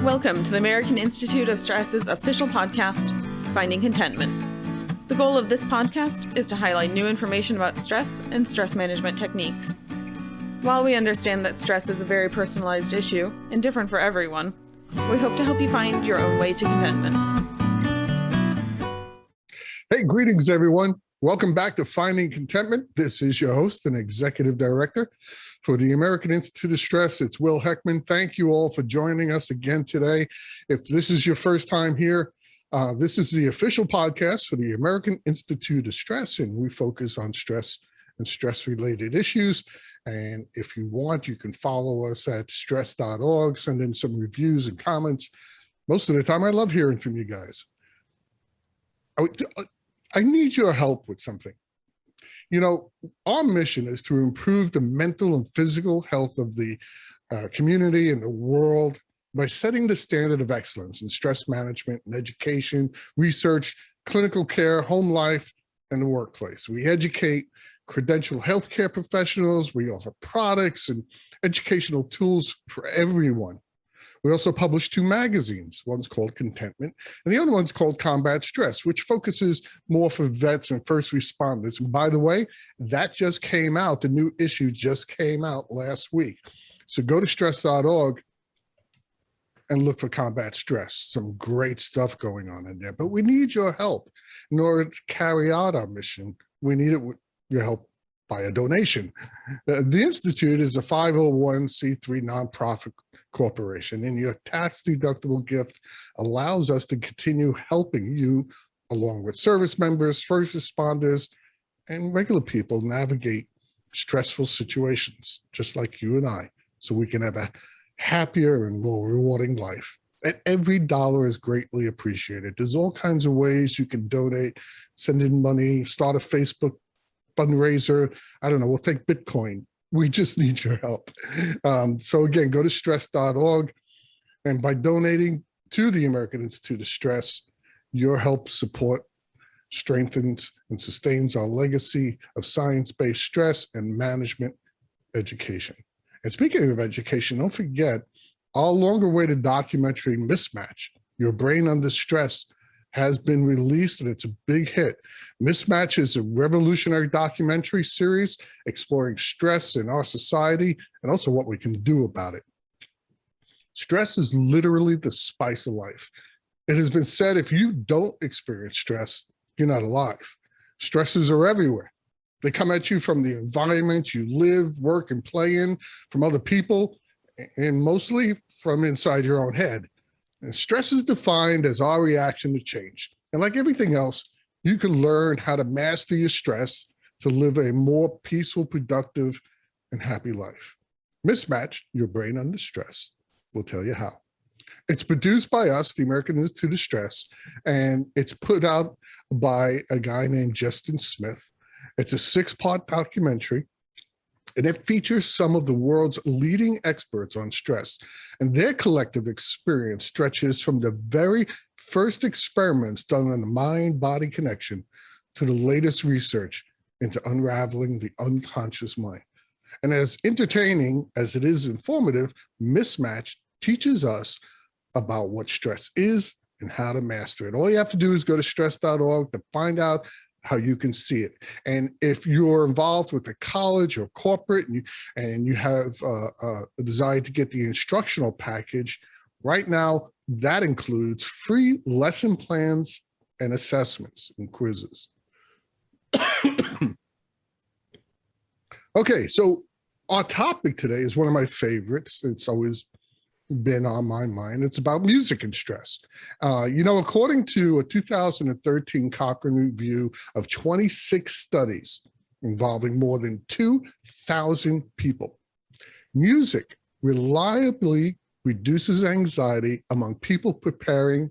Welcome to the American Institute of Stress's official podcast, Finding Contentment. The goal of this podcast is to highlight new information about stress and stress management techniques. While we understand that stress is a very personalized issue and different for everyone, we hope to help you find your own way to contentment. Hey, greetings, everyone. Welcome back to Finding Contentment. This is your host and executive director for the American Institute of Stress. It's Will Heckman. Thank you all for joining us again today. If this is your first time here, this is the official podcast for the American Institute of Stress, and we focus on stress and stress-related issues. And if you want, you can follow us at stress.org, send in some reviews and comments. Most of the time, I love hearing from you guys. I need your help with something. You know, our mission is to improve the mental and physical health of the community and the world by setting the standard of excellence in stress management and education, research, clinical care, home life, and the workplace. We educate credentialed healthcare professionals. We offer products and educational tools for everyone. We also publish 2 magazines. One's called Contentment, and the other one's called Combat Stress, which focuses more for vets and first responders. And by the way, that just came out. The new issue just came out last week. So go to stress.org and look for Combat Stress. Some great stuff going on in there. But we need your help in order to carry out our mission. We need it with your help by a donation. The Institute is a 501c3 nonprofit corporation, and your tax-deductible gift allows us to continue helping you, along with service members, first responders, and regular people navigate stressful situations, just like you and I, so we can have a happier and more rewarding life. And every dollar is greatly appreciated. There's all kinds of ways you can donate, send in money, start a Facebook fundraiser. I don't know, we'll take Bitcoin. We just need your help. So again, go to stress.org, and by donating to the American Institute of Stress, your help support strengthens and sustains our legacy of science-based stress and management education. And speaking of education, don't forget our longer-awaited documentary, Mismatch, Your Brain Under Stress, has been released, and it's a big hit. Mismatch is a revolutionary documentary series exploring stress in our society and also what we can do about it. Stress is literally the spice of life. It has been said if you don't experience stress, you're not alive. Stresses are everywhere. They come at you from the environment you live, work, and play in, from other people, and mostly from inside your own head. And stress is defined as our reaction to change. And like everything else, you can learn how to master your stress to live a more peaceful, productive, and happy life. Mismatch, Your Brain Under Stress, will tell you how. It's produced by us, the American Institute of Stress, and it's put out by a guy named Justin Smith. It's a 6-part documentary, and it features some of the world's leading experts on stress. And their collective experience stretches from the very first experiments done on the mind-body connection to the latest research into unraveling the unconscious mind. And as entertaining as it is informative, Mismatch teaches us about what stress is and how to master it. All you have to do is go to stress.org to find out how you can see it. And if you're involved with a college or corporate and you have a desire to get the instructional package, right now that includes free lesson plans and assessments and quizzes. Okay, so our topic today is one of my favorites. It's always been on my mind. It's about music and stress. According to a 2013 Cochrane review of 26 studies involving more than 2,000 people, music reliably reduces anxiety among people preparing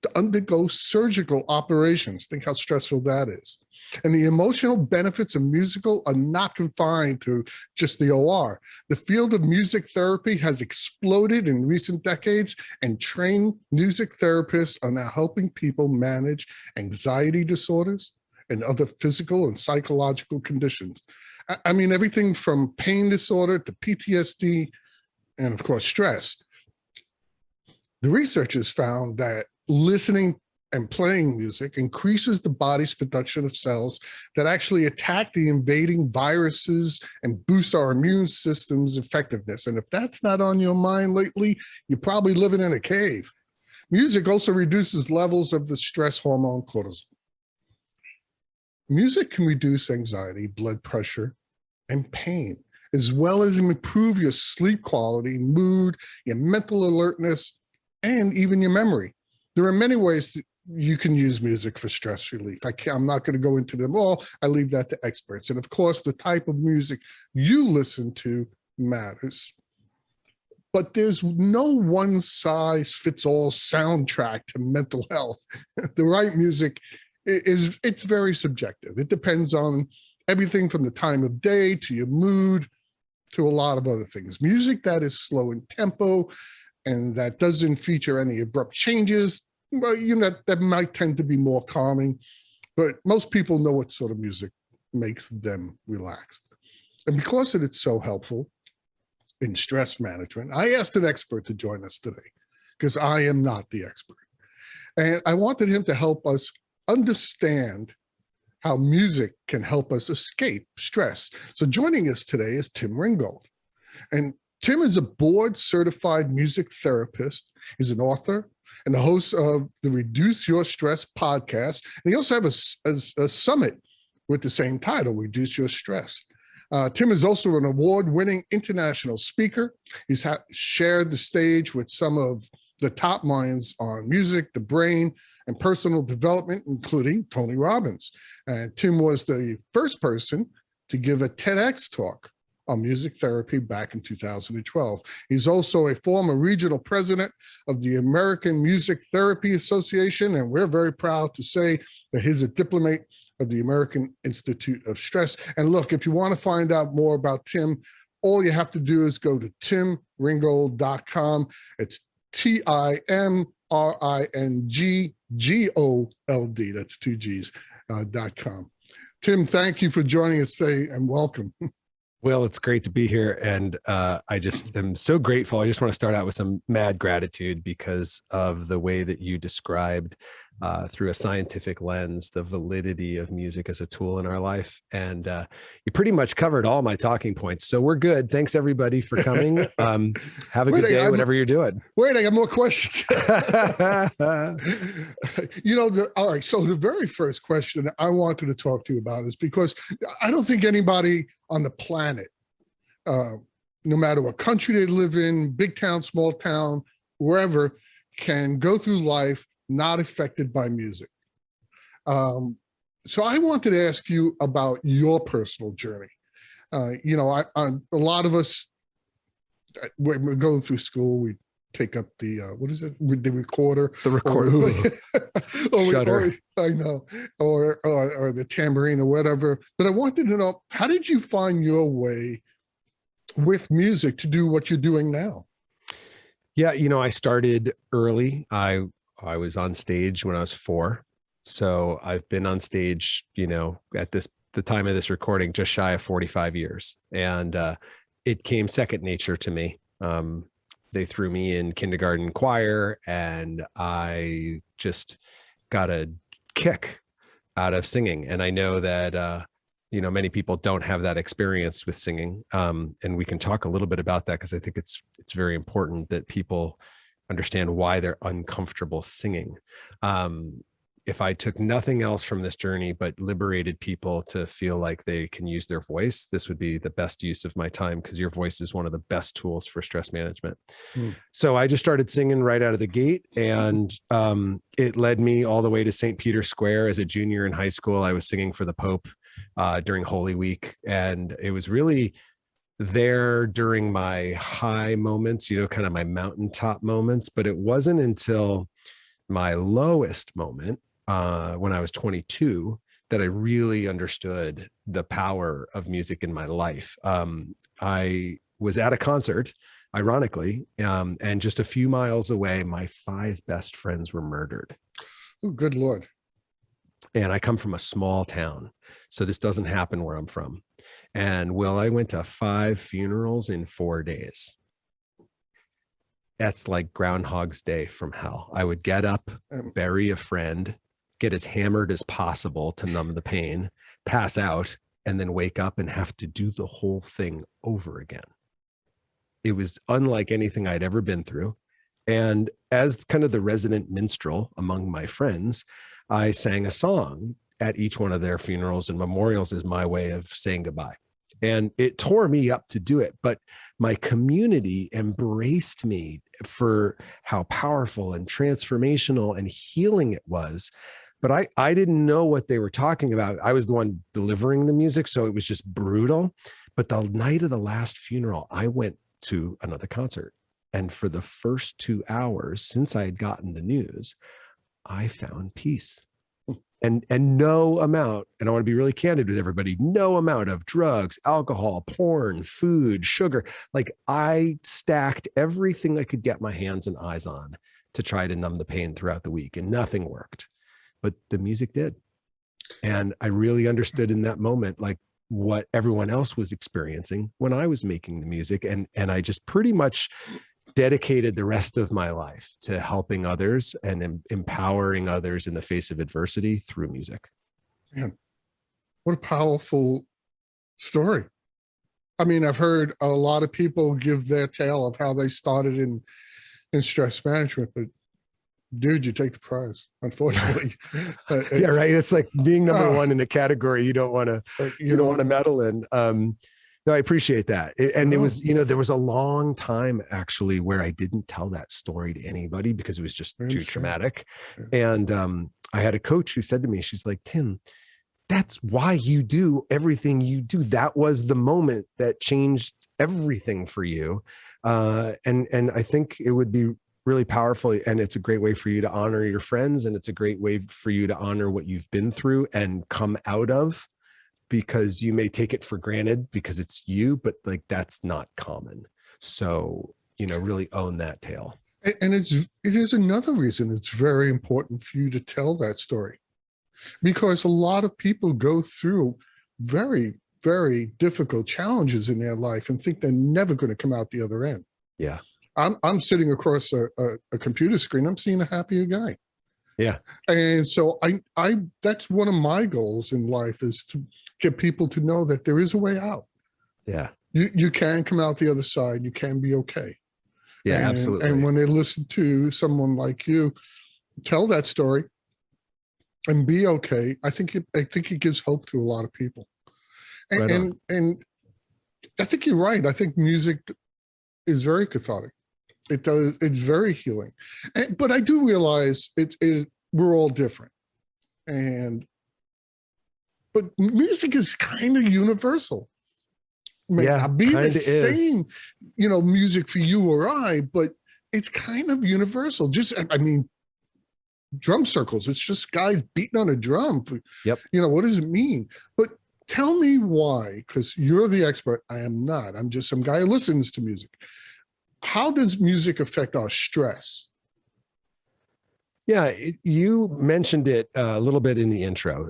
to undergo surgical operations. Think how stressful that is. And the emotional benefits of musical are not confined to just the OR. The field of music therapy has exploded in recent decades, and trained music therapists are now helping people manage anxiety disorders and other physical and psychological conditions. I mean, everything from pain disorder to PTSD and, of course, stress. The researchers found that listening and playing music increases the body's production of cells that actually attack the invading viruses and boost our immune system's effectiveness. And if that's not on your mind lately, you're probably living in a cave. Music also reduces levels of the stress hormone cortisol. Music can reduce anxiety, blood pressure, and pain, as well as improve your sleep quality, mood, your mental alertness, and even your memory. There are many ways that you can use music for stress relief. I'm not going to go into them all. I leave that to experts. And of course, the type of music you listen to matters. But there's no one size fits all soundtrack to mental health. The right music it's very subjective. It depends on everything from the time of day to your mood to a lot of other things. Music that is slow in tempo and that doesn't feature any abrupt changes, well, that might tend to be more calming, but most people know what sort of music makes them relaxed. And because it's so helpful in stress management, I asked an expert to join us today because I am not the expert. And I wanted him to help us understand how music can help us escape stress. So joining us today is Tim Ringgold. And Tim is a board-certified music therapist. He's an author and the host of the Reduce Your Stress podcast. And he also has a summit with the same title, Reduce Your Stress. Tim is also an award-winning international speaker. He's shared the stage with some of the top minds on music, the brain, and personal development, including Tony Robbins. And Tim was the first person to give a TEDx talk on music therapy back in 2012. He's also a former regional president of the American Music Therapy Association, and we're very proud to say that he's a diplomate of the American Institute of Stress. And look, if you want to find out more about Tim, all you have to do is go to timringgold.com. It's TIMRINGGOLD. That's two G's, .com. Tim, thank you for joining us today and welcome. Well, it's great to be here. And I just am so grateful. I just want to start out with some mad gratitude because of the way that you described through a scientific lens, the validity of music as a tool in our life. And you pretty much covered all my talking points. So we're good. Thanks everybody for coming. Have a good day, whatever you're doing. Wait, I got more questions. All right. So the very first question I wanted to talk to you about is because I don't think anybody on the planet, no matter what country they live in, big town, small town, wherever, can go through life not affected by music. So I wanted to ask you about your personal journey. A lot of us, we're going through school, we take up the, what is it? The recorder. The recorder. Or I know, or the tambourine or whatever. But I wanted to know, how did you find your way with music to do what you're doing now? Yeah, I started early. I was on stage when I was 4. So I've been on stage, at the time of this recording, just shy of 45 years. And it came second nature to me. They threw me in kindergarten choir and I just got a kick out of singing. And I know that, many people don't have that experience with singing. And we can talk a little bit about that because I think it's very important that people understand why they're uncomfortable singing. If I took nothing else from this journey but liberated people to feel like they can use their voice, this would be the best use of my time because your voice is one of the best tools for stress management. So I just started singing right out of the gate, and it led me all the way to St. Peter's Square. As a junior in high school, I was singing for the Pope during Holy Week, and it was really there during my high moments, kind of my mountaintop moments. But it wasn't until my lowest moment, when I was 22, that I really understood the power of music in my life. I was at a concert, ironically, and just a few miles away, my 5 best friends were murdered. Oh, good Lord. And I come from a small town, so this doesn't happen where I'm from. And I went to 5 funerals in 4 days. that's like Groundhog's Day from hell. I would get up, bury a friend, get as hammered as possible to numb the pain, pass out, and then wake up and have to do the whole thing over again. It was unlike anything I'd ever been through. And as kind of the resident minstrel among my friends, I sang a song at each one of their funerals and memorials as my way of saying goodbye. And it tore me up to do it, but my community embraced me for how powerful and transformational and healing it was. But I didn't know what they were talking about. I was the one delivering the music, so it was just brutal. But the night of the last funeral, I went to another concert. And for the first 2 hours since I had gotten the news, I found peace. And no amount, and I want to be really candid with everybody, no amount of drugs, alcohol, porn, food, sugar. Like I stacked everything I could get my hands and eyes on to try to numb the pain throughout the week, and nothing worked. But the music did. And I really understood in that moment, like what everyone else was experiencing when I was making the music. And I just pretty much dedicated the rest of my life to helping others and empowering others in the face of adversity through music. Man, what a powerful story. I mean, I've heard a lot of people give their tale of how they started in stress management, but dude, you take the prize, unfortunately. Yeah, right. It's like being number one in a category you don't want to medal in. No, I appreciate that. And it was, there was a long time actually where I didn't tell that story to anybody because it was just too traumatic. Yeah. And I had a coach who said to me, she's like, Tim, that's why you do everything you do. That was the moment that changed everything for you. And I think it would be really powerful. And it's a great way for you to honor your friends. And it's a great way for you to honor what you've been through and come out of, because you may take it for granted because it's you, but like, that's not common. So, really own that tale. And it is another reason it's very important for you to tell that story, because a lot of people go through very, very difficult challenges in their life and think they're never going to come out the other end. Yeah. I'm sitting across a computer screen. I'm seeing a happier guy. Yeah. And so I that's one of my goals in life, is to get people to know that there is a way out. Yeah. You can come out the other side. You can be okay. Yeah, absolutely. And when they listen to someone like you tell that story and be okay, I think it gives hope to a lot of people. And I think you're right. I think music is very cathartic. It's very healing. But I do realize we're all different. But music is kind of universal. It may not be the same, music for you or I, but it's kind of universal. Drum circles, it's just guys beating on a drum. Yep. What does it mean? But tell me why, because you're the expert. I am not. I'm just some guy who listens to music. How does music affect our stress? Yeah, you mentioned it a little bit in the intro.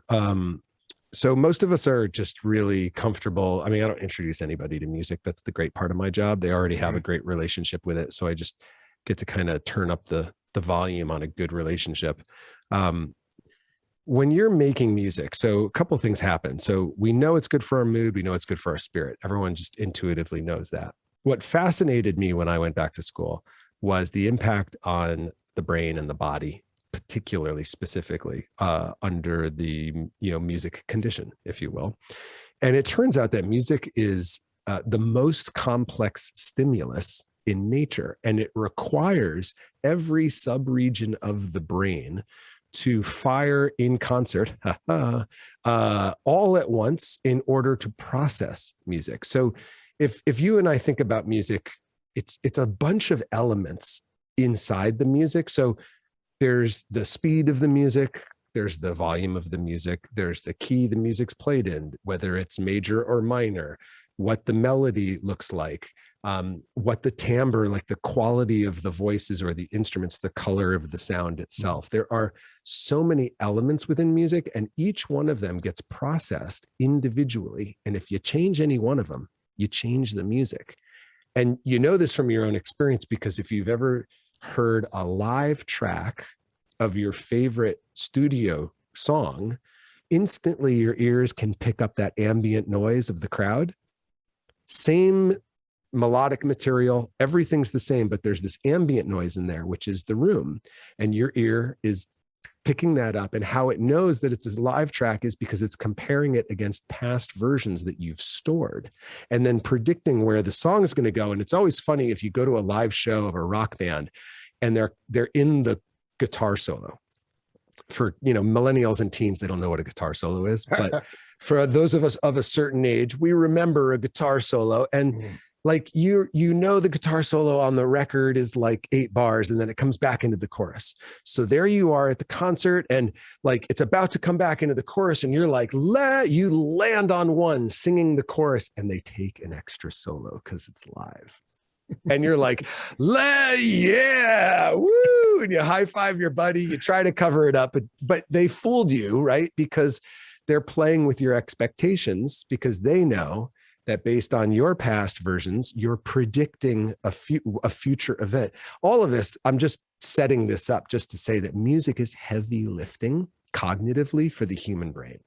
So most of us are just really comfortable. I mean, I don't introduce anybody to music. That's the great part of my job. They already have a great relationship with it. So I just get to kind of turn up the volume on a good relationship. When you're making music, so a couple of things happen. So we know it's good for our mood. We know it's good for our spirit. Everyone just intuitively knows that. What fascinated me when I went back to school was the impact on the brain and the body, particularly specifically under the music condition, if you will. And it turns out that music is the most complex stimulus in nature, and it requires every subregion of the brain to fire in concert all at once in order to process music. So if you and I think about music, it's a bunch of elements inside the music. So there's the speed of the music, there's the volume of the music, there's the key the music's played in, whether it's major or minor, what the melody looks like, what the timbre, like the quality of the voices or the instruments, the color of the sound itself. There are so many elements within music, and each one of them gets processed individually. And if you change any one of them, you change the music. And you know this from your own experience, because if you've ever heard a live track of your favorite studio song, instantly your ears can pick up that ambient noise of the crowd. Same melodic material, everything's the same, but there's this ambient noise in there, which is the room. And your ear is picking that up. And how it knows that it's a live track is because it's comparing it against past versions that you've stored and then predicting where the song is going to go. And it's always funny if you go to a live show of a rock band and they're in the guitar solo. For, millennials and teens, they don't know what a guitar solo is, but for those of us of a certain age, we remember a guitar solo. And like the guitar solo on the record is like 8 bars, and then it comes back into the chorus. So there you are at the concert, and like it's about to come back into the chorus, and you're like, you land on one singing the chorus, and they take an extra solo because it's live. And you're like, yeah, woo, and you high five your buddy, you try to cover it up, but they fooled you, right? Because they're playing with your expectations, because they know that based on your past versions, you're predicting a future event. All of this, I'm just setting this up just to say that music is heavy lifting cognitively for the human brain.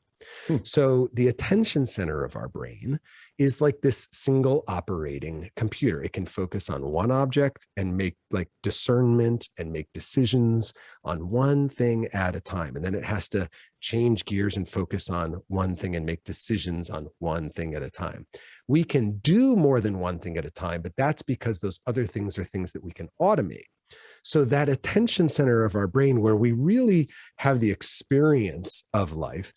So the attention center of our brain is like this single operating computer. It can focus on one object and make like discernment and make decisions on one thing at a time. And then it has to change gears and focus on one thing and make decisions on one thing at a time. We can do more than one thing at a time, but that's because those other things are things that we can automate. So that attention center of our brain, where we really have the experience of life,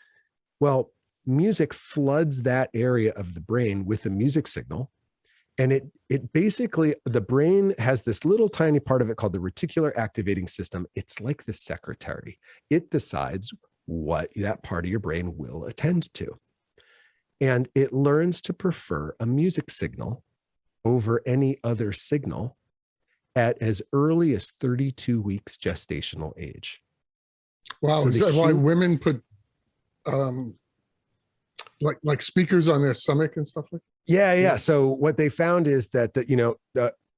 well, music floods that area of the brain with a music signal. And it basically, the brain has this little tiny part of it called the reticular activating system. It's like the secretary. It decides what that part of your brain will attend to. And it learns to prefer a music signal over any other signal at as early as 32 weeks gestational age. Wow. So is that why women put like speakers on their stomach and stuff like that? Yeah. So what they found is that the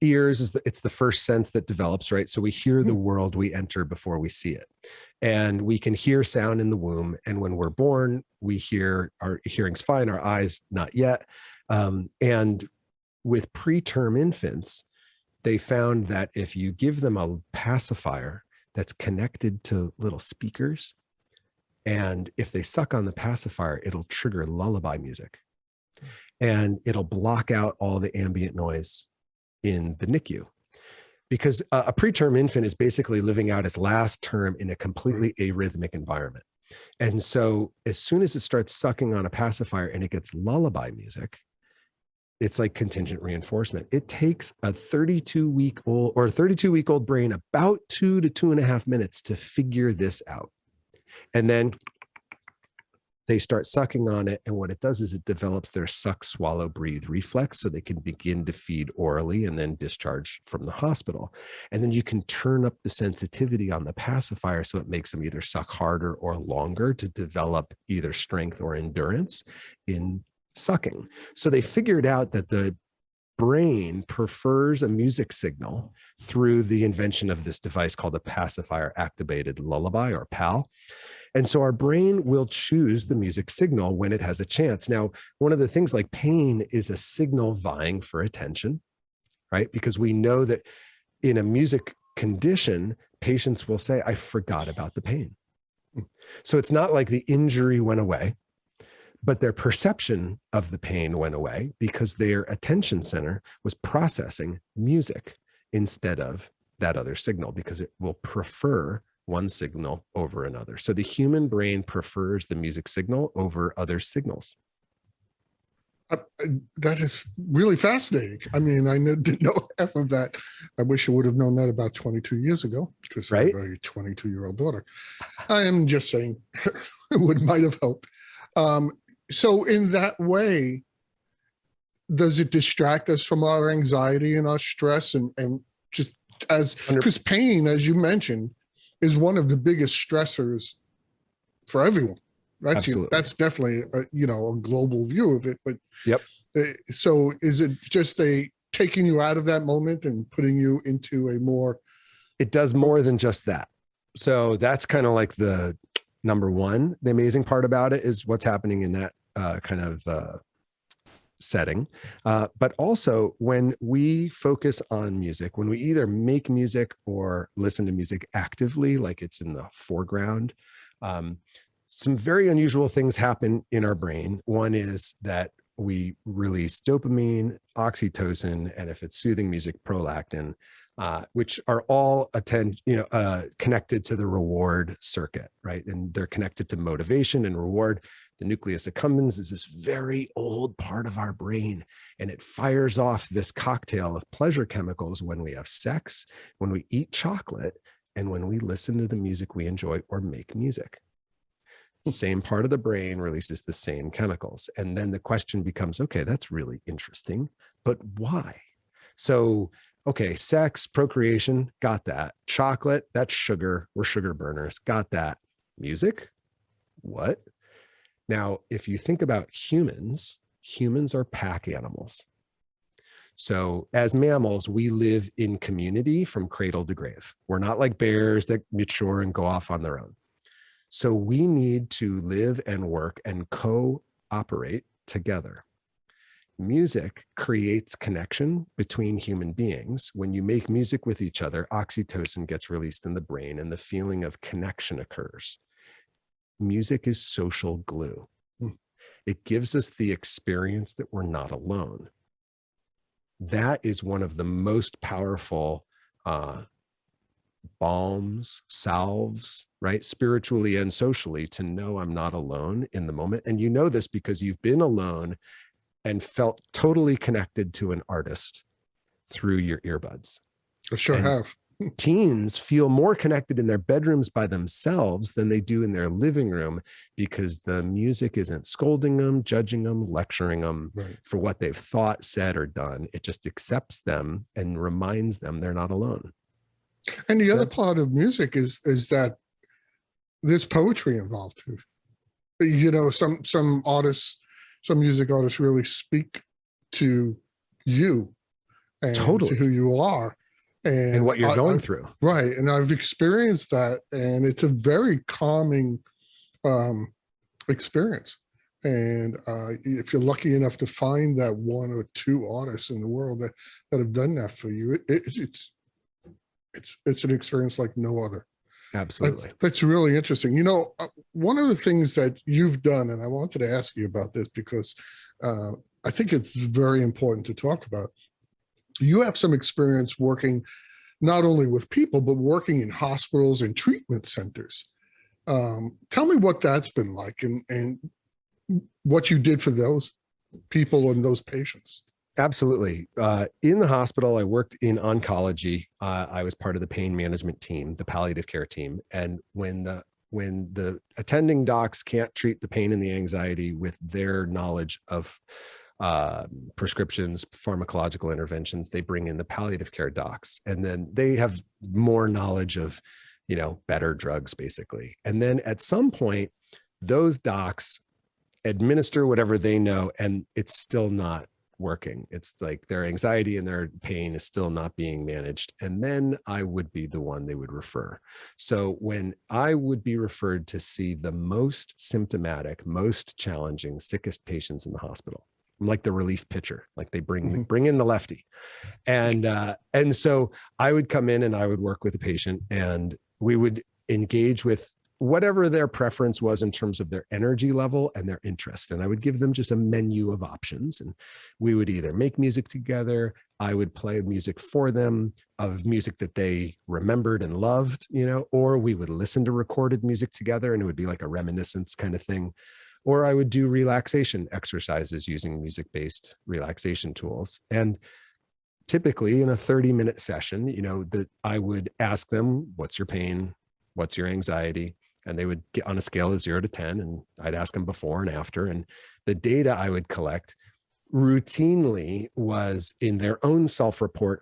ears it's the first sense that develops, right? So we hear the world we enter before we see it. And we can hear sound in the womb. And when we're born, our hearing's fine, our eyes not yet. And with preterm infants, they found that if you give them a pacifier that's connected to little speakers, and if they suck on the pacifier, it'll trigger lullaby music, and it'll block out all the ambient noise in the NICU. Because a preterm infant is basically living out its last term in a completely arrhythmic environment. And so as soon as it starts sucking on a pacifier and it gets lullaby music, it's like contingent reinforcement. It takes a 32-week-old brain about 2 to 2.5 minutes to figure this out. And then they start sucking on it. And what it does is it develops their suck, swallow, breathe reflex, so they can begin to feed orally and then discharge from the hospital. And then you can turn up the sensitivity on the pacifier so it makes them either suck harder or longer to develop either strength or endurance in sucking. So they figured out that the brain prefers a music signal through the invention of this device called a pacifier activated lullaby, or PAL. And so our brain will choose the music signal when it has a chance. Now, one of the things like pain is a signal vying for attention, right? Because we know that in a music condition, patients will say, I forgot about the pain. So it's not like the injury went away, but their perception of the pain went away because their attention center was processing music instead of that other signal, because it will prefer one signal over another. So the human brain prefers the music signal over other signals. That is really fascinating. I mean, I didn't know half of that. I wish I would have known that about 22 years ago, because I have a 22-year-old daughter. I am just saying it might have helped. So in that way, does it distract us from our anxiety and our stress, and just because pain, as you mentioned, is one of the biggest stressors for everyone. That's definitely a global view of it. But yep. So is it just a taking you out of that moment and putting you into a more... It does more than just that. So that's kind of like the number one. The amazing part about it is what's happening in that kind of setting. But also when we focus on music, when we either make music or listen to music actively, like it's in the foreground, some very unusual things happen in our brain. One is that we release dopamine, oxytocin, and if it's soothing music, prolactin, which are all connected to the reward circuit, right? And they're connected to motivation and reward. The nucleus accumbens is this very old part of our brain, and it fires off this cocktail of pleasure chemicals when we have sex, when we eat chocolate, and when we listen to the music we enjoy or make music. Same part of the brain releases the same chemicals. And then the question becomes, okay, that's really interesting, but why? So, okay, sex, procreation, got that. Chocolate, that's sugar. We're sugar burners, got that. Music, what? Now, if you think about humans are pack animals. So as mammals, we live in community from cradle to grave. We're not like bears that mature and go off on their own. So we need to live and work and cooperate together. Music creates connection between human beings. When you make music with each other, oxytocin gets released in the brain and the feeling of connection occurs. Music is social glue. It gives us the experience that we're not alone. That is one of the most powerful balms, salves, right? Spiritually and socially, to know I'm not alone in the moment. And you know this because you've been alone and felt totally connected to an artist through your earbuds. I sure have. Teens feel more connected in their bedrooms by themselves than they do in their living room because the music isn't scolding them, judging them, lecturing them for what they've thought, said, or done. It just accepts them and reminds them they're not alone. And the other part of music is that there's poetry involved too. You know, some artists, some music artists really speak to you and to who you are and what you're going through. Right. And I've experienced that, and it's a very calming experience. And if you're lucky enough to find that one or two artists in the world that have done that for you, it's an experience like no other. Absolutely. That's really interesting. You know, one of the things that you've done, and I wanted to ask you about this because I think it's very important to talk about. You have some experience working not only with people, but working in hospitals and treatment centers. Tell me what that's been like and what you did for those people and those patients. Absolutely. In the hospital, I worked in oncology. I was part of the pain management team, the palliative care team. And when the attending docs can't treat the pain and the anxiety with their knowledge of prescriptions, pharmacological interventions, they bring in the palliative care docs. And then they have more knowledge of, better drugs, basically. And then at some point, those docs administer whatever they know, and it's still not working. It's like their anxiety and their pain is still not being managed. And then I would be the one they would refer. So when I would be referred to see the most symptomatic, most challenging, sickest patients in the hospital, I'm like the relief pitcher, like they bring in the lefty. And so I would come in and I would work with the patient, and we would engage with whatever their preference was in terms of their energy level and their interest. And I would give them just a menu of options. And we would either make music together, I would play music for them of music that they remembered and loved, or we would listen to recorded music together, and it would be like a reminiscence kind of thing. Or I would do relaxation exercises using music-based relaxation tools. And typically in a 30-minute session, that I would ask them, what's your pain? What's your anxiety? And they would get on a scale of 0 to 10, and I'd ask them before and after. And the data I would collect routinely was in their own self-report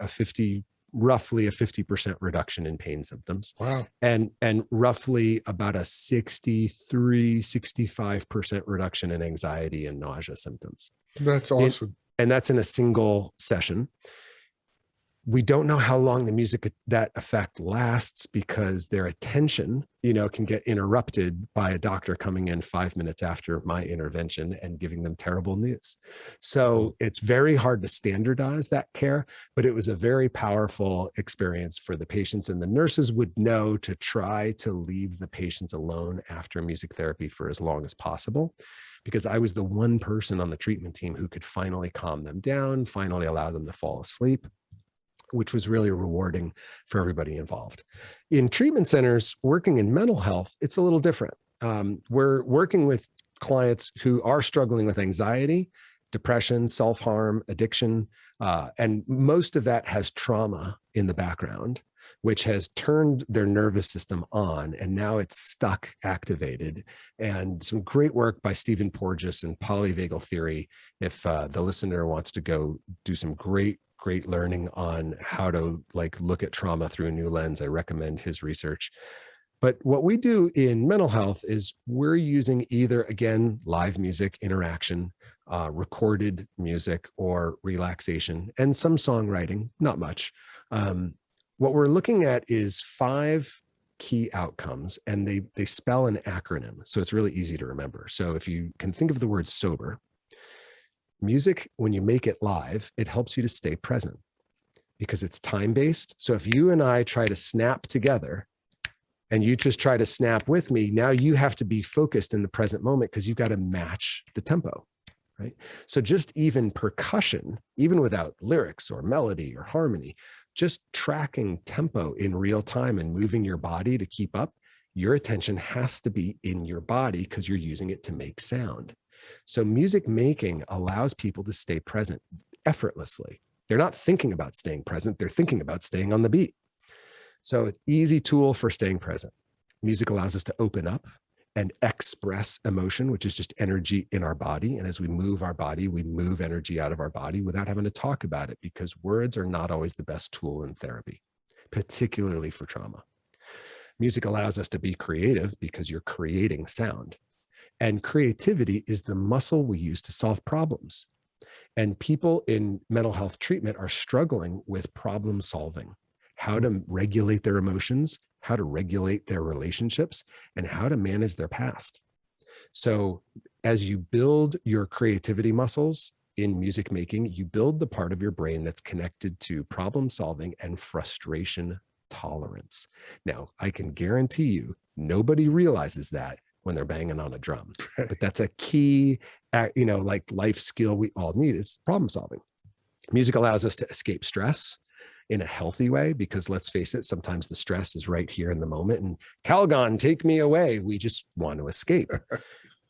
roughly a 50% reduction in pain symptoms. Wow. And roughly about a 65% reduction in anxiety and nausea symptoms. That's awesome. And that's in a single session. We don't know how long the music, that effect lasts, because their attention, can get interrupted by a doctor coming in 5 minutes after my intervention and giving them terrible news. So it's very hard to standardize that care, but it was a very powerful experience for the patients, and the nurses would know to try to leave the patients alone after music therapy for as long as possible, because I was the one person on the treatment team who could finally calm them down, finally allow them to fall asleep, which was really rewarding for everybody involved. In treatment centers, working in mental health, it's a little different. We're working with clients who are struggling with anxiety, depression, self-harm, addiction, and most of that has trauma in the background, which has turned their nervous system on, and now it's stuck, activated. And some great work by Stephen Porges and polyvagal theory. If the listener wants to go do some great learning on how to look at trauma through a new lens, I recommend his research. But what we do in mental health is we're using either, again, live music, interaction, recorded music, or relaxation, and some songwriting, not much. What we're looking at is 5 key outcomes, and they spell an acronym. So it's really easy to remember. So if you can think of the word sober, music, when you make it live, it helps you to stay present because it's time-based. So if you and I try to snap together and you just try to snap with me, now you have to be focused in the present moment because you've got to match the tempo, right? So just even percussion, even without lyrics or melody or harmony, just tracking tempo in real time and moving your body to keep up, your attention has to be in your body because you're using it to make sound. So music making allows people to stay present effortlessly. They're not thinking about staying present. They're thinking about staying on the beat. So it's an easy tool for staying present. Music allows us to open up and express emotion, which is just energy in our body. And as we move our body, we move energy out of our body without having to talk about it, because words are not always the best tool in therapy, particularly for trauma. Music allows us to be creative because you're creating sound. And creativity is the muscle we use to solve problems. And people in mental health treatment are struggling with problem solving, how to regulate their emotions, how to regulate their relationships, and how to manage their past. So as you build your creativity muscles in music making, you build the part of your brain that's connected to problem solving and frustration tolerance. Now, I can guarantee you, nobody realizes that when they're banging on a drum, but that's a key, life skill we all need is problem solving. Music allows us to escape stress in a healthy way, because let's face it, sometimes the stress is right here in the moment, and Calgon, take me away. We just want to escape,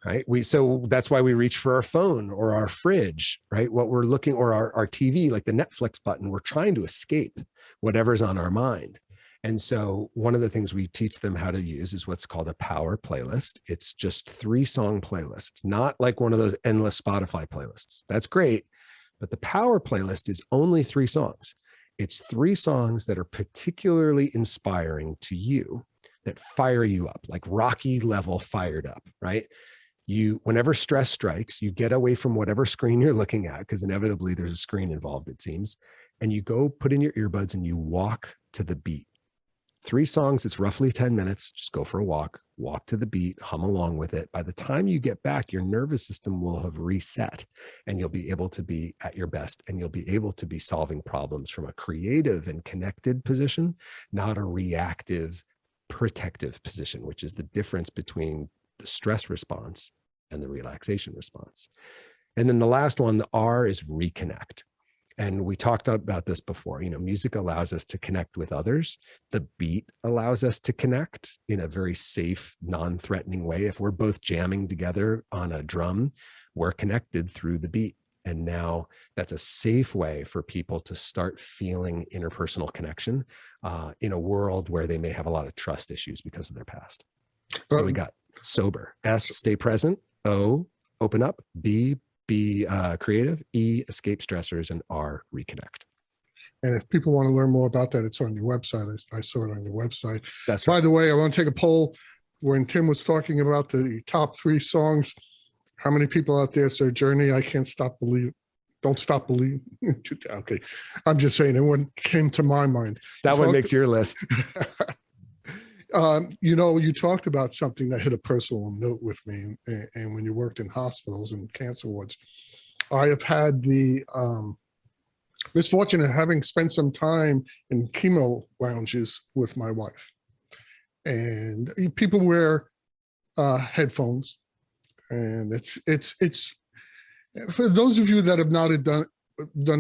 right? So that's why we reach for our phone or our fridge, right? What we're looking, or our TV, like the Netflix button, we're trying to escape whatever's on our mind. And so one of the things we teach them how to use is what's called a power playlist. It's just 3-song playlist, not like one of those endless Spotify playlists. That's great. But the power playlist is only 3 songs. It's 3 songs that are particularly inspiring to you, that fire you up, like Rocky level fired up, right? Whenever stress strikes, you get away from whatever screen you're looking at, because inevitably there's a screen involved, it seems, and you go put in your earbuds and you walk to the beat. 3 songs, it's roughly 10 minutes. Just go for a walk to the beat, hum along with it. By the time you get back, your nervous system will have reset, and you'll be able to be at your best, and you'll be able to be solving problems from a creative and connected position, not a reactive, protective position, which is the difference between the stress response and the relaxation response. And then the last one, the R, is reconnect. And we talked about this before. Music allows us to connect with others. The beat allows us to connect in a very safe, non-threatening way. If we're both jamming together on a drum, we're connected through the beat. And now that's a safe way for people to start feeling interpersonal connection in a world where they may have a lot of trust issues because of their past. So we got sober, S, stay present, O, open up, B, be creative, E, escape stressors, and R, reconnect. And if people want to learn more about that, it's on your website. I saw it on your website. That's right. By the way, I want to take a poll. When Tim was talking about the top 3 songs, how many people out there said Journey, I Can't Stop Don't Stop Believing. Okay. I'm just saying, it one came to my mind. That one makes your list. You talked about something that hit a personal note with me. And when you worked in hospitals and cancer wards, I have had the misfortune of having spent some time in chemo lounges with my wife. And people wear headphones. And it's for those of you that have not done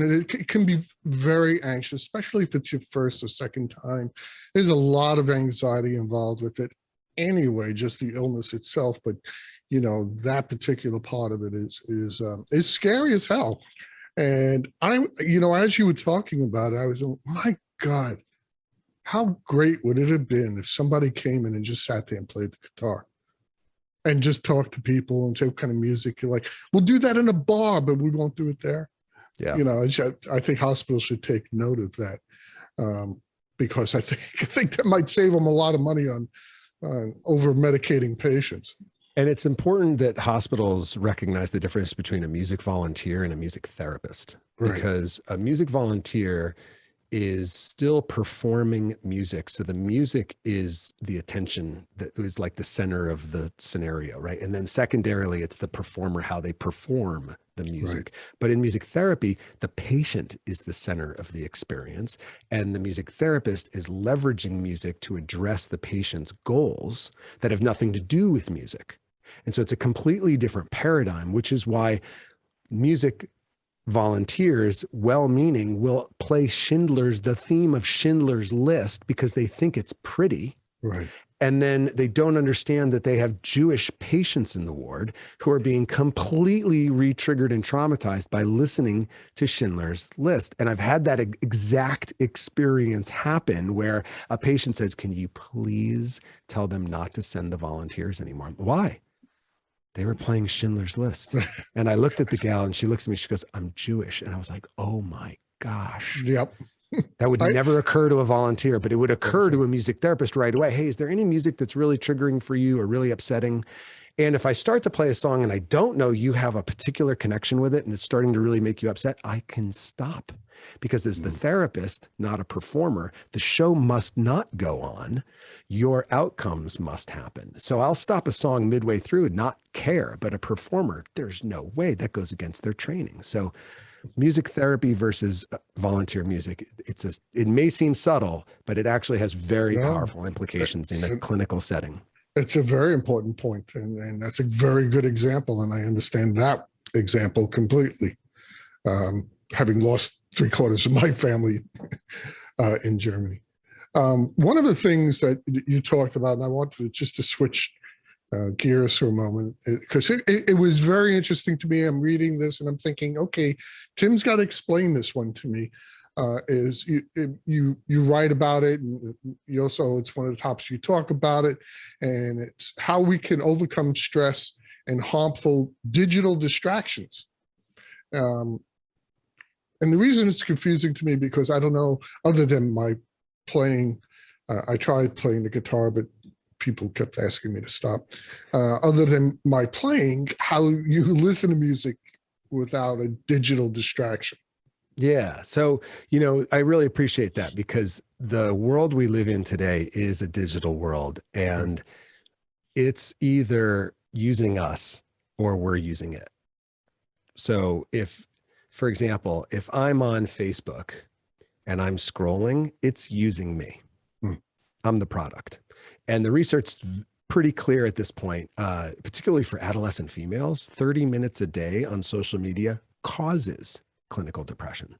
it, it can be very anxious, especially if it's your first or second time. There's a lot of anxiety involved with it anyway, just the illness itself. But that particular part of it is scary as hell. And as you were talking about it, I was, my God, how great would it have been if somebody came in and just sat there and played the guitar and just talk to people and say what kind of music you like. We'll do that in a bar, but we won't do it there. Yeah. I think hospitals should take note of that, because I think that might save them a lot of money on over medicating patients. And it's important that hospitals recognize the difference between a music volunteer and a music therapist, Right. Because a music volunteer is still performing music. So the music is the attention that is like the center of the scenario, right? And then secondarily, it's the performer, how they perform the music. Right. But in music therapy, the patient is the center of the experience. And the music therapist is leveraging music to address the patient's goals that have nothing to do with music. And so it's a completely different paradigm, which is why music volunteers, well-meaning, will play the theme of Schindler's List because they think it's pretty. Right. And then they don't understand that they have Jewish patients in the ward who are being completely re-triggered and traumatized by listening to Schindler's List. And I've had that exact experience happen where a patient says, "Can you please tell them not to send the volunteers anymore?" Why? They were playing Schindler's List. And I looked at the gal and she looks at me, she goes, "I'm Jewish." And I was like, oh my gosh. Yep. That would never occur to a volunteer, but it would occur to a music therapist right away. Hey, is there any music that's really triggering for you or really upsetting? And if I start to play a song and I don't know you have a particular connection with it and it's starting to really make you upset, I can stop. Because as the therapist, not a performer, the show must not go on. Your outcomes must happen. So I'll stop a song midway through and not care, but a performer, there's no way. That goes against their training. So music therapy versus volunteer music, it may seem subtle, but it actually has very powerful implications in a clinical setting. It's a very important point, and that's a very good example, and I understand that example completely. Having lost 3/4 of my family in Germany. One of the things that you talked about, and I wanted to switch gears for a moment, because it was very interesting to me. I'm reading this and I'm thinking, okay, Tim's got to explain this one to me. Is you write about it, and you also, it's one of the topics you talk about it, and it's how we can overcome stress and harmful digital distractions. And the reason it's confusing to me, because I don't know, other than my playing, I tried playing the guitar, but people kept asking me to stop. Other than my playing, how you listen to music without a digital distraction. Yeah. So, I really appreciate that, because the world we live in today is a digital world, and it's either using us or we're using it. So for example, if I'm on Facebook and I'm scrolling, it's using me. I'm the product. And the research is pretty clear at this point, particularly for adolescent females, 30 minutes a day on social media causes clinical depression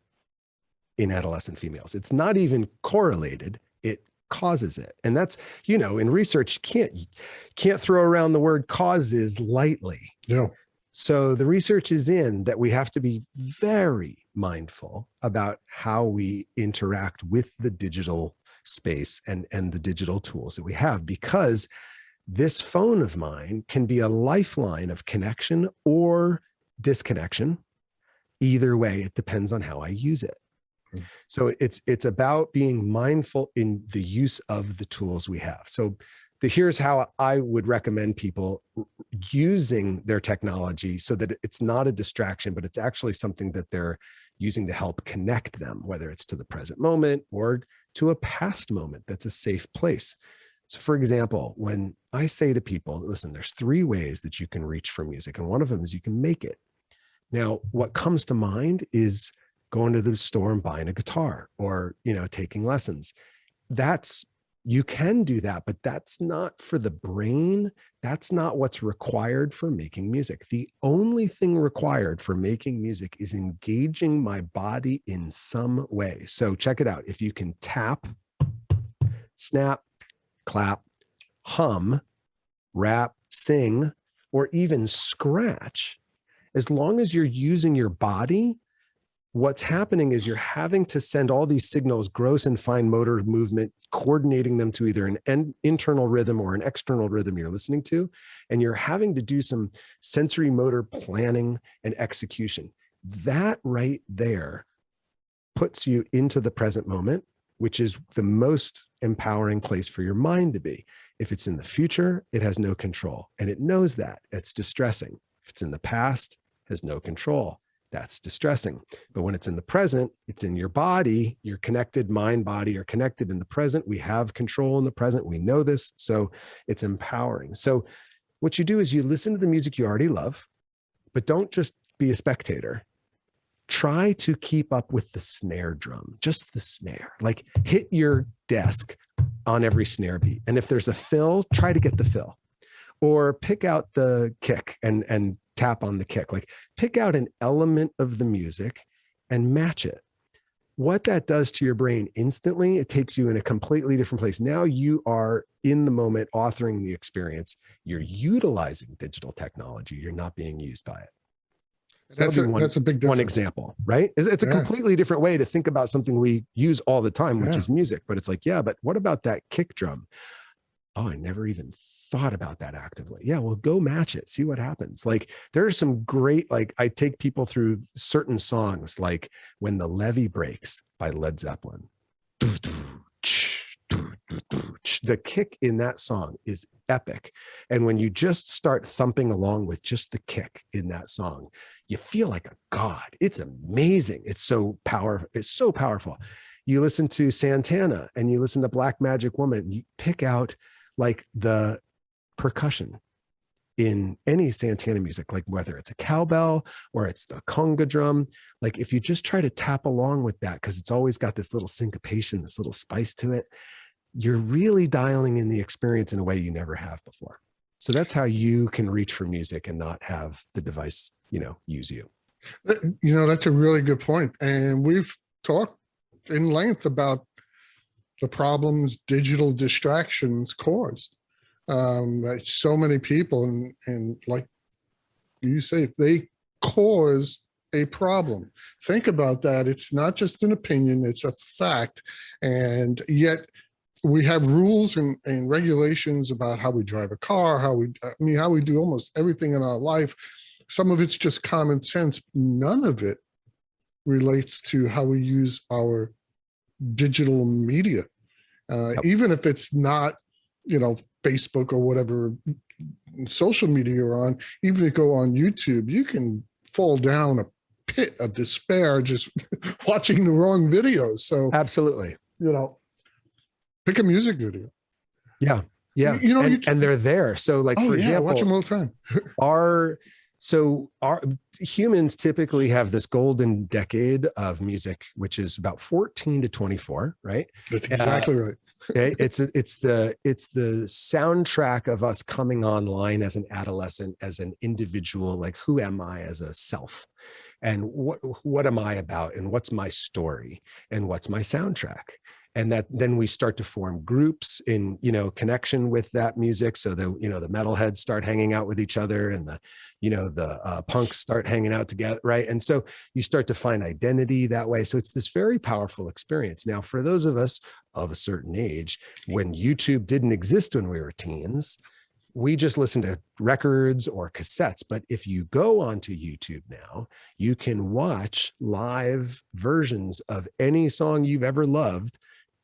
in adolescent females. It's not even correlated. It causes it. And that's, in research, you can't throw around the word causes lightly. Yeah. So the research is in that we have to be very mindful about how we interact with the digital space and the digital tools that we have, because this phone of mine can be a lifeline of connection or disconnection. Either way, it depends on how I use it. So it's about being mindful in the use of the tools we have. So here's how I would recommend people using their technology so that it's not a distraction, but it's actually something that they're using to help connect them, whether it's to the present moment or to a past moment that's a safe place. So for example, when I say to people, listen, there's 3 ways that you can reach for music, and one of them is you can make it. Now, what comes to mind is going to the store and buying a guitar, or, taking lessons. You can do that, but that's not for the brain. That's not what's required for making music. The only thing required for making music is engaging my body in some way. So check it out. If you can tap, snap, clap, hum, rap, sing, or even scratch, as long as you're using your body, what's happening is you're having to send all these signals, gross and fine motor movement, coordinating them to either an internal rhythm or an external rhythm you're listening to. And you're having to do some sensory motor planning and execution. That right there puts you into the present moment, which is the most empowering place for your mind to be. If it's in the future, it has no control. And it knows that. It's distressing. If it's in the past, it has no control. That's distressing. But when it's in the present, it's in your body, you're connected, mind, body are connected in the present. We have control in the present. We know this. So it's empowering. So what you do is you listen to the music you already love, but don't just be a spectator. Try to keep up with the snare drum, just the snare. Like hit your desk on every snare beat. And if there's a fill, try to get the fill. Or pick out the kick and tap on the kick. Like pick out an element of the music and match it. What that does to your brain instantly, it takes you in a completely different place. Now you are in the moment authoring the experience. You're utilizing digital technology. You're not being used by it. So that's a big difference. One example, right? It's a completely different way to think about something we use all the time, which is music. But it's like, but what about that kick drum? Oh, I never even thought about that actively. Yeah, well, go match it. See what happens. Like there are some great, like I take people through certain songs, like When the Levee Breaks by Led Zeppelin. The kick in that song is epic. And when you just start thumping along with just the kick in that song, you feel like a god. It's amazing. It's so powerful. It's so powerful. You listen to Santana and you listen to Black Magic Woman, you pick out like the percussion in any Santana music, like whether it's a cowbell or it's the conga drum. Like if you just try to tap along with that, because it's always got this little syncopation, this little spice to it, you're really dialing in the experience in a way you never have before. So that's how you can reach for music and not have the device, use you. That's a really good point. And we've talked in length about the problems digital distractions cause. So many people, and like you say, they cause a problem. Think about that. It's not just an opinion, it's a fact. And yet we have rules and regulations about how we drive a car, how we do almost everything in our life. Some of it's just common sense. None of it relates to how we use our digital media. Even if it's not, Facebook or whatever social media you're on, even if you go on YouTube, you can fall down a pit of despair just watching the wrong videos. So absolutely, pick a music video. Yeah. And they're there. So like, for example, watch them all the time. our humans typically have this golden decade of music, which is about 14 to 24, right? That's exactly right. Okay. It's the soundtrack of us coming online as an adolescent, as an individual, like who am I as a self? And what am I about? And what's my story? And what's my soundtrack? And that then we start to form groups in, connection with that music. So the metalheads start hanging out with each other, and the punks start hanging out together, right? And so you start to find identity that way. So it's this very powerful experience. Now, for those of us of a certain age, when YouTube didn't exist when we were teens, we just listened to records or cassettes. But if you go onto YouTube now, you can watch live versions of any song you've ever loved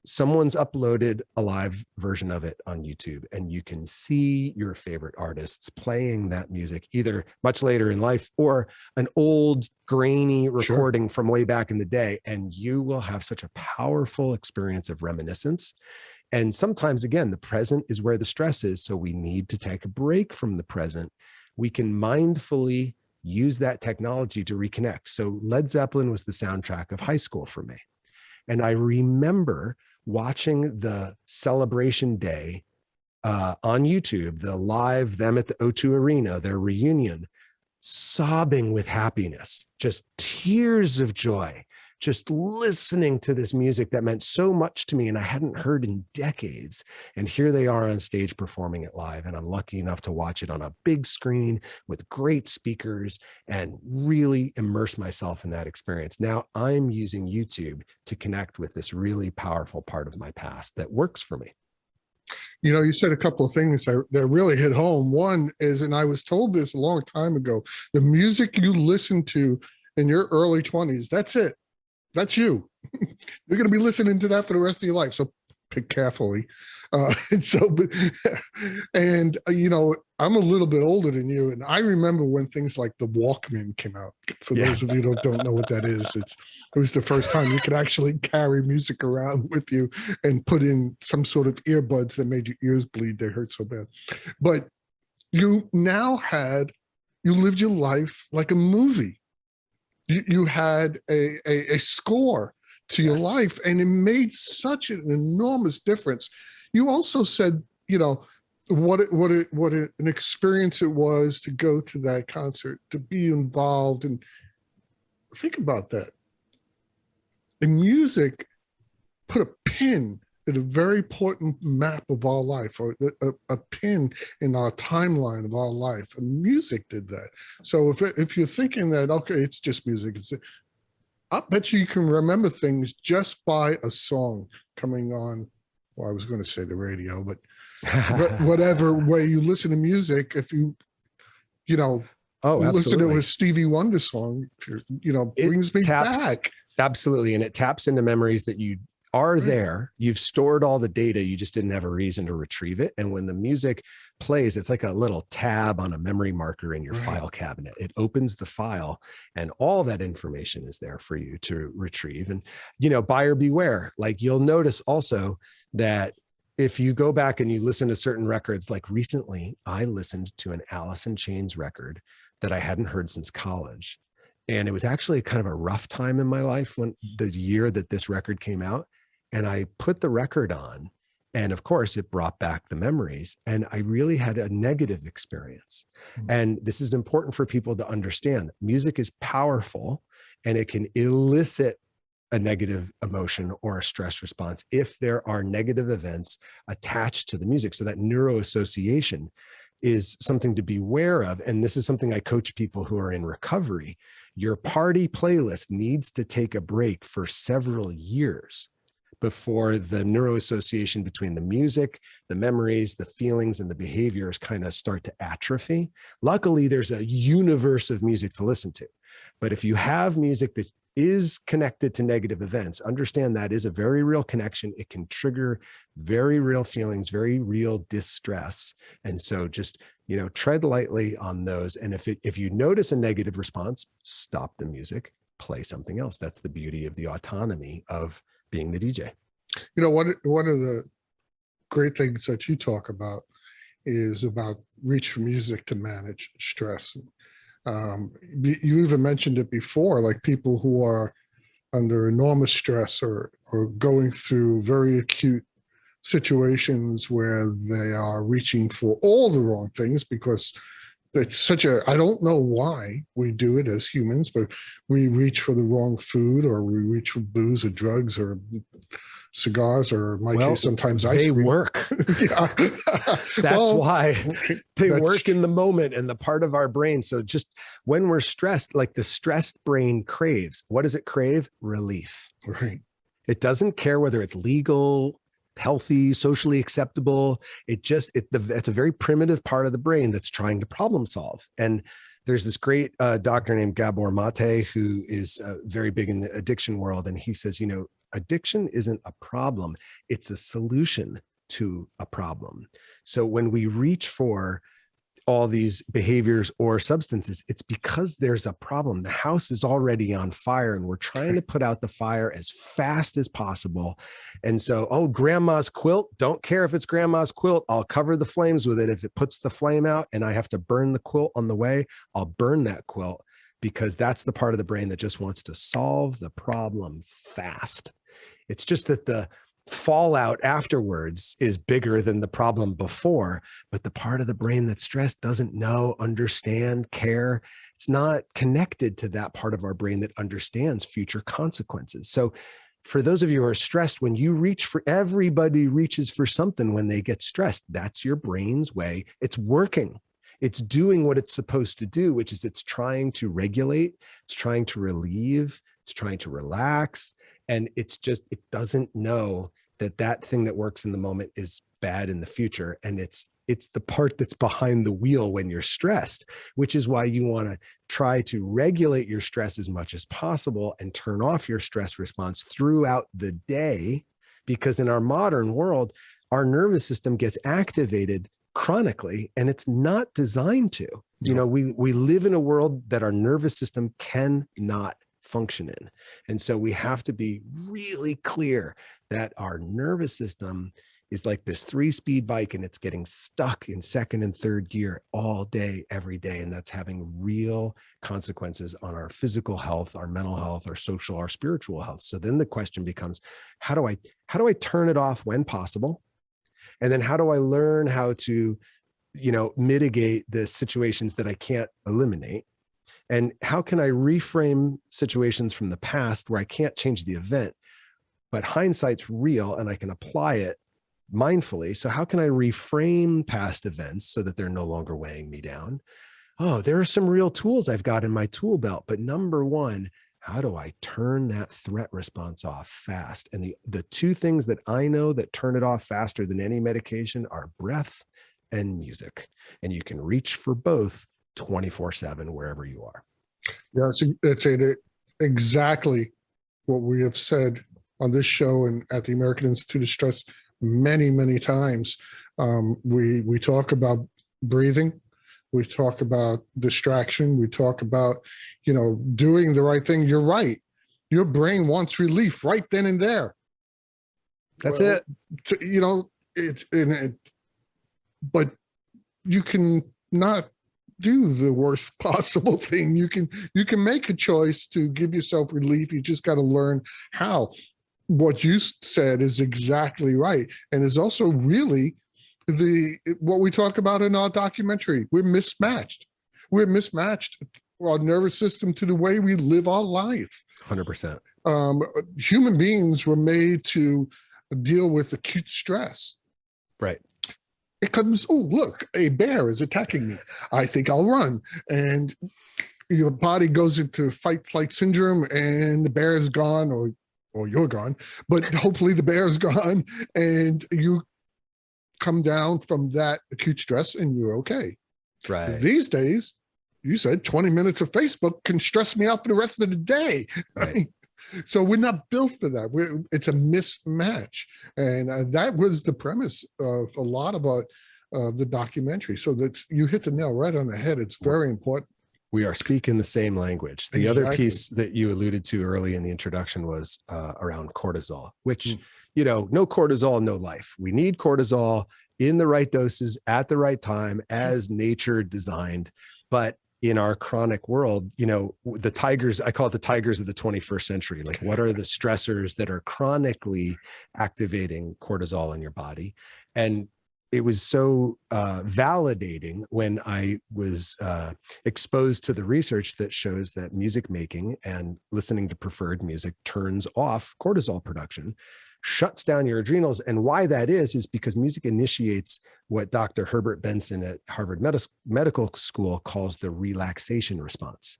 someone's uploaded a live version of it on YouTube, and you can see your favorite artists playing that music either much later in life or an old grainy recording from way back in the day. And you will have such a powerful experience of reminiscence. And sometimes, again, the present is where the stress is. So we need to take a break from the present. We can mindfully use that technology to reconnect. So Led Zeppelin was the soundtrack of high school for me. And I remember watching the celebration day on YouTube, the live, them at the O2 Arena, their reunion, sobbing with happiness, just tears of joy, just listening to this music that meant so much to me and I hadn't heard in decades. And here they are on stage performing it live. And I'm lucky enough to watch it on a big screen with great speakers and really immerse myself in that experience. Now I'm using YouTube to connect with this really powerful part of my past that works for me. You know, you said a couple of things that really hit home. One is, and I was told this a long time ago, the music you listen to in your early 20s, that's it. That's you. You're going to be listening to that for the rest of your life. So pick carefully. You know, I'm a little bit older than you. And I remember when things like the Walkman came out. For those of you who don't know what that is, it was the first time you could actually carry music around with you and put in some sort of earbuds that made your ears bleed. They hurt so bad. But you lived your life like a movie. You had a score to your life, and it made such an enormous difference. You also said, you know, what an experience it was to go to that concert, to be involved, and think about that. The music put a pin in a very important map of our life, or a pin in our timeline of our life. And music did that. So if you're thinking that, okay, it's just music, I bet you can remember things just by a song coming on. Well, I was going to say the radio, but whatever way you listen to music, if you listen to a Stevie Wonder song, brings me back. Absolutely. And it taps into memories that you are there. You've stored all the data. You just didn't have a reason to retrieve it. And when the music plays, it's like a little tab on a memory marker in your file cabinet. It opens the file and all that information is there for you to retrieve. And, buyer beware. Like, you'll notice also that if you go back and you listen to certain records, like recently I listened to an Alice in Chains record that I hadn't heard since college. And it was actually kind of a rough time in my life when the year that this record came out. And I put the record on, and of course it brought back the memories, and I really had a negative experience. Mm-hmm. And this is important for people to understand. Music is powerful, and it can elicit a negative emotion or a stress response if there are negative events attached to the music. So that neuroassociation is something to be aware of. And this is something I coach people who are in recovery. Your party playlist needs to take a break for several years before the neuroassociation between the music, the memories, the feelings, and the behaviors kind of start to atrophy. Luckily, there's a universe of music to listen to. But if you have music that is connected to negative events, understand that is a very real connection. It can trigger very real feelings, very real distress. And so just, tread lightly on those. And if you notice a negative response, stop the music, play something else. That's the beauty of the autonomy of being the DJ. One of the great things that you talk about is about reach for music to manage stress. You even mentioned it before, like people who are under enormous stress or going through very acute situations where they are reaching for all the wrong things, because it's I don't know why we do it as humans, but we reach for the wrong food, or we reach for booze or drugs or cigars, or in my case, sometimes ice cream. They work. That's why they work in the moment and the part of our brain. So just when we're stressed, like the stressed brain craves, what does it crave? Relief. Right. It doesn't care whether it's legal, healthy, socially acceptable. It's a very primitive part of the brain that's trying to problem solve. And there's this great doctor named Gabor Mate, who is very big in the addiction world. And he says, addiction isn't a problem. It's a solution to a problem. So when we reach for all these behaviors or substances, it's because there's a problem. The house is already on fire and we're trying to put out the fire as fast as possible. And so, oh, grandma's quilt, don't care if it's grandma's quilt. I'll cover the flames with it. If it puts the flame out and I have to burn the quilt on the way, I'll burn that quilt, because that's the part of the brain that just wants to solve the problem fast. It's just that the fallout afterwards is bigger than the problem before, but the part of the brain that's stressed doesn't know, understand, care. It's not connected to that part of our brain that understands future consequences. So for those of you who are stressed, when you reach for, everybody reaches for something when they get stressed. That's your brain's way. It's working. It's doing what it's supposed to do, which is it's trying to regulate, it's trying to relieve, it's trying to relax. And it's just, it doesn't know that that thing that works in the moment is bad in the future. And it's the part that's behind the wheel when you're stressed, which is why you want to try to regulate your stress as much as possible and turn off your stress response throughout the day. Because in our modern world, our nervous system gets activated chronically, and it's not designed to. You know, we live in a world that our nervous system cannot function in. And so we have to be really clear that our nervous system is like this 3-speed bike, and it's getting stuck in second and third gear all day, every day. And that's having real consequences on our physical health, our mental health, our social, our spiritual health. So then the question becomes, how do I turn it off when possible? And then how do I learn how to, mitigate the situations that I can't eliminate? And how can I reframe situations from the past where I can't change the event, but hindsight's real and I can apply it mindfully? So how can I reframe past events so that they're no longer weighing me down? Oh, there are some real tools I've got in my tool belt. But number one, how do I turn that threat response off fast? And the two things that I know that turn it off faster than any medication are breath and music. And you can reach for both 24/7 wherever you are. Yeah, so it's exactly what we have said on this show and at the American Institute of Stress many, many times. We talk about breathing, we talk about distraction, we talk about, doing the right thing. You're right. Your brain wants relief right then and there. That's it. But you can not do the worst possible thing. You can make a choice to give yourself relief. You just got to learn how. What you said is exactly right. And there's also really what we talk about in our documentary. We're mismatched. Our nervous system to the way we live our life. 100%. Human beings were made to deal with acute stress. Right. It comes, oh, look, a bear is attacking me. I think I'll run. And your body goes into fight-flight syndrome, and the bear is gone, or you're gone. But hopefully the bear is gone, and you come down from that acute stress, and you're okay. Right. These days, you said 20 minutes of Facebook can stress me out for the rest of the day. Right. So we're not built for that. It's a mismatch. And that was the premise of a lot about the documentary. So that you hit the nail right on the head. It's very important. We are speaking the same language. The other piece that you alluded to early in the introduction was around cortisol, which, no cortisol, no life. We need cortisol in the right doses at the right time as nature designed. But in our chronic world, the tigers, I call it the tigers of the 21st century. Like, what are the stressors that are chronically activating cortisol in your body? And it was so validating when I was exposed to the research that shows that music making and listening to preferred music turns off cortisol production, shuts down your adrenals. And why that is because music initiates what Dr. Herbert Benson at Harvard Medical School calls the relaxation response.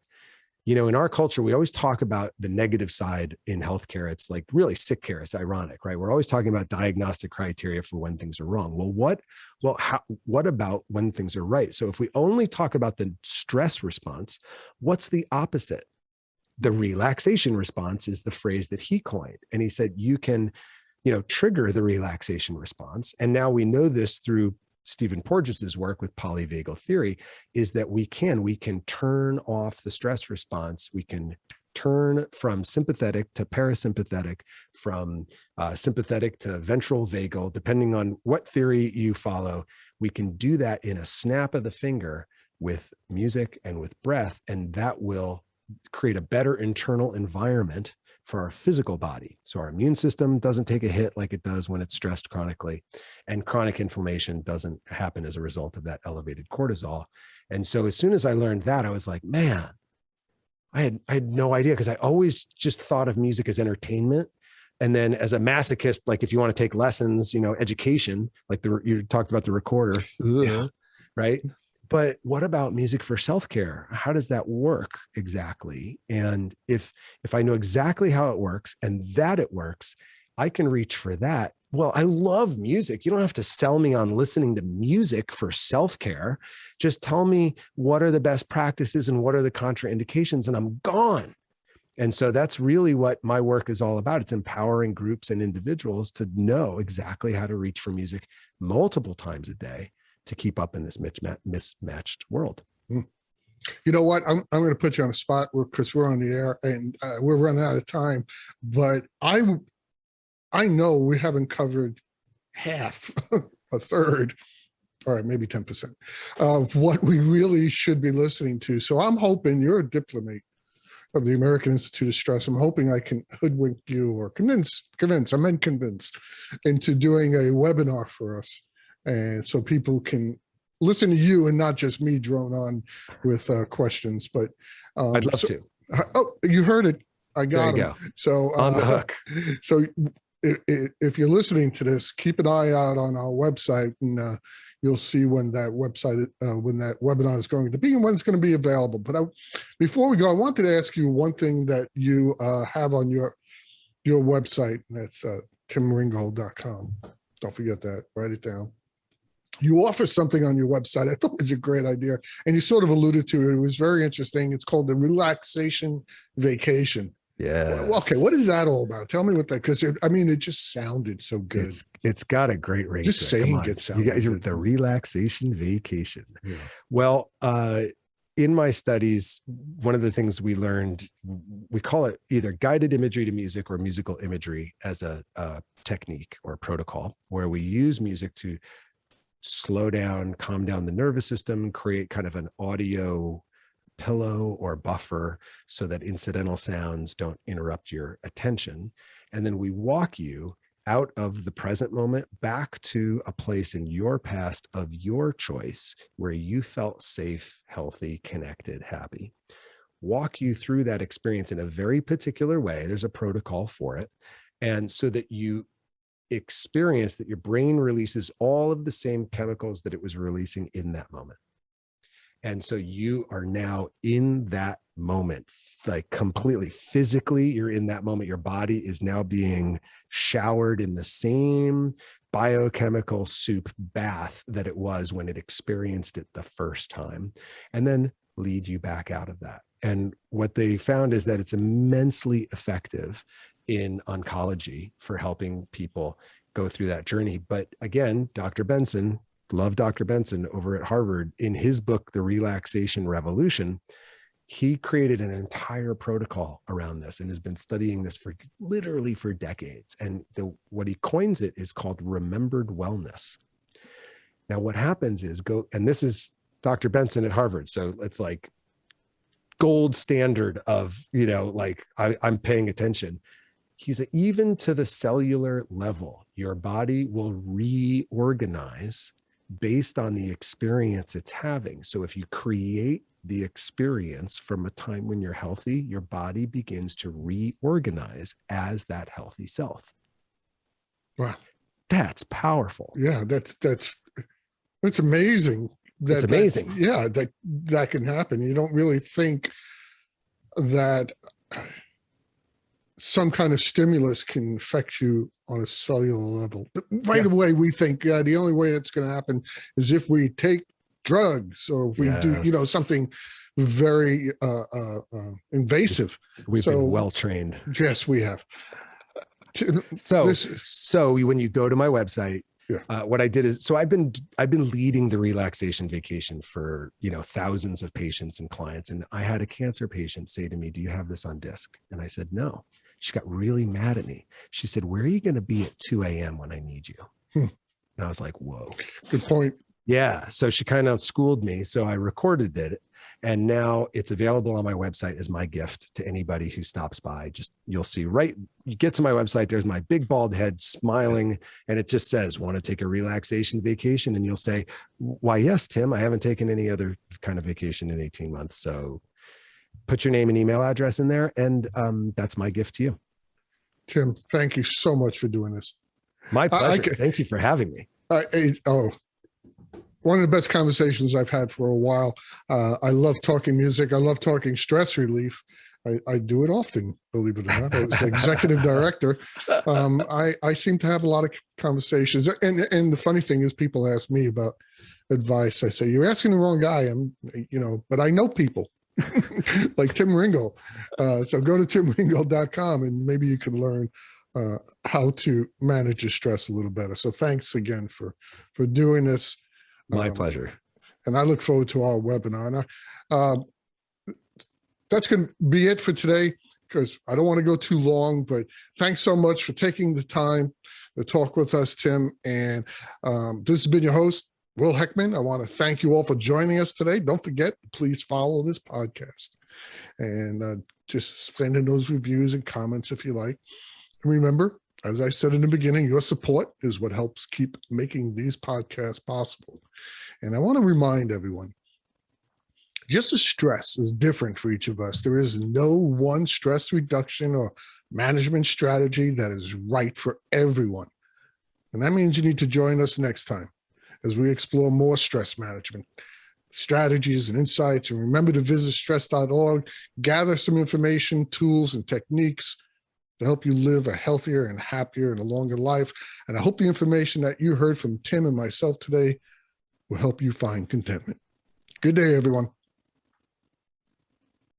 In our culture, we always talk about the negative side in healthcare. It's like really sick care. It's ironic, right? We're always talking about diagnostic criteria for when things are wrong. What about when things are right? So if we only talk about the stress response, what's the opposite? the relaxation response is the phrase that he coined. And he said, you can, trigger the relaxation response. And now we know this through Stephen Porges's work with polyvagal theory, is that we can turn off the stress response. We can turn from sympathetic to parasympathetic, from sympathetic to ventral vagal, depending on what theory you follow. We can do that in a snap of the finger with music and with breath, and that will create a better internal environment for our physical body. So our immune system doesn't take a hit like it does when it's stressed chronically, and chronic inflammation doesn't happen as a result of that elevated cortisol. And so as soon as I learned that, I was like, man, I had no idea, because I always just thought of music as entertainment. And then as a masochist, like if you want to take lessons, education, like you talked about the recorder, right? But what about music for self-care? How does that work exactly? And if I know exactly how it works and that it works, I can reach for that. Well, I love music. You don't have to sell me on listening to music for self-care. Just tell me what are the best practices and what are the contraindications, and I'm gone. And so that's really what my work is all about. It's empowering groups and individuals to know exactly how to reach for music multiple times a day to keep up in this mismatched world. You know what? I'm going to put you on the spot because we're on the air and we're running out of time. But I know we haven't covered half, a third, all right, maybe 10% of what we really should be listening to. So I'm hoping you're a diplomat of the American Institute of Stress. I'm hoping I can hoodwink you or convince into doing a webinar for us. And so people can listen to you and not just me drone on with questions. But I'd love to. Oh, you heard it. I got there you it. go. So on the hook. So if you're listening to this, keep an eye out on our website, and you'll see when that webinar is going to be and when it's going to be available. But before we go, I wanted to ask you one thing that you have on your website, and that's timringgold.com. Don't forget that. Write it down. You offer something on your website I thought was a great idea, and you sort of alluded to it. It was very interesting. It's called the Relaxation Vacation. Yeah. Okay, what is that all about? Tell me what that, because it just sounded so good. It's got a great ring. Just saying it sounds. You guys are the Relaxation Vacation. Yeah. Well, in my studies, one of the things we learned, we call it either guided imagery to music or musical imagery as a technique or a protocol, where we use music to slow down, calm down the nervous system, create kind of an audio pillow or buffer so that incidental sounds don't interrupt your attention. And then we walk you out of the present moment back to a place in your past of your choice where you felt safe, healthy, connected, happy. Walk you through that experience in a very particular way. There's a protocol for it. And so that you experience that your brain releases all of the same chemicals that it was releasing in that moment. And so you are now in that moment, like completely physically, you're in that moment. Your body is now being showered in the same biochemical soup bath that it was when it experienced it the first time, and then lead you back out of that. And what they found is that it's immensely effective in oncology for helping people go through that journey. But again, Dr. Benson, love Dr. Benson over at Harvard, in his book, The Relaxation Revolution, he created an entire protocol around this and has been studying this for literally for decades. And what he coins it is called remembered wellness. Now, what happens is and this is Dr. Benson at Harvard. So it's like gold standard of, I'm paying attention. He's even to the cellular level, your body will reorganize based on the experience it's having. So if you create the experience from a time when you're healthy, your body begins to reorganize as that healthy self. Wow. That's powerful. Yeah, that's amazing. It's amazing. That can happen. You don't really think that some kind of stimulus can affect you on a cellular level. Right away, we think the only way it's going to happen is if we take drugs or if we do, something very invasive. We've been well trained. Yes, we have. So when you go to my website, Yeah. what I did is, so I've been leading the relaxation vacation for, thousands of patients and clients. And I had a cancer patient say to me, "Do you have this on disc?" And I said, "No." She got really mad at me. She said, "Where are you going to be at 2 a.m. when I need you?" And I was like, whoa. Good point. Yeah. So she kind of schooled me. So I recorded it. And now it's available on my website as my gift to anybody who stops by. Just, you'll see, right, you get to my website, there's my big bald head smiling, and it just says, "Want to take a relaxation vacation?" And you'll say, "Why, yes, Tim, I haven't taken any other kind of vacation in 18 months. So put your name and email address in there. And that's my gift to you." Tim, thank you so much for doing this. My pleasure. Thank you for having me. One of the best conversations I've had for a while. I love talking music. I love talking stress relief. I do it often, believe it or not. As executive director, I seem to have a lot of conversations. And the funny thing is, people ask me about advice. I say, "You're asking the wrong guy." But I know people like Tim Ringgold. So go to timringgold.com and maybe you can learn how to manage your stress a little better. So thanks again for doing this. My pleasure. And I look forward to our webinar. And that's going to be it for today, because I don't want to go too long, but thanks so much for taking the time to talk with us, Tim. And this has been your host, Will Heckman. I want to thank you all for joining us today. Don't forget, please follow this podcast and just send in those reviews and comments if you like. And remember, as I said in the beginning, your support is what helps keep making these podcasts possible. And I want to remind everyone, just as stress is different for each of us, there is no one stress reduction or management strategy that is right for everyone. And that means you need to join us next time as we explore more stress management strategies and insights. And remember to visit stress.org, gather some information, tools, and techniques to help you live a healthier and happier and a longer life. And I hope the information that you heard from Tim and myself today will help you find contentment. Good day, everyone.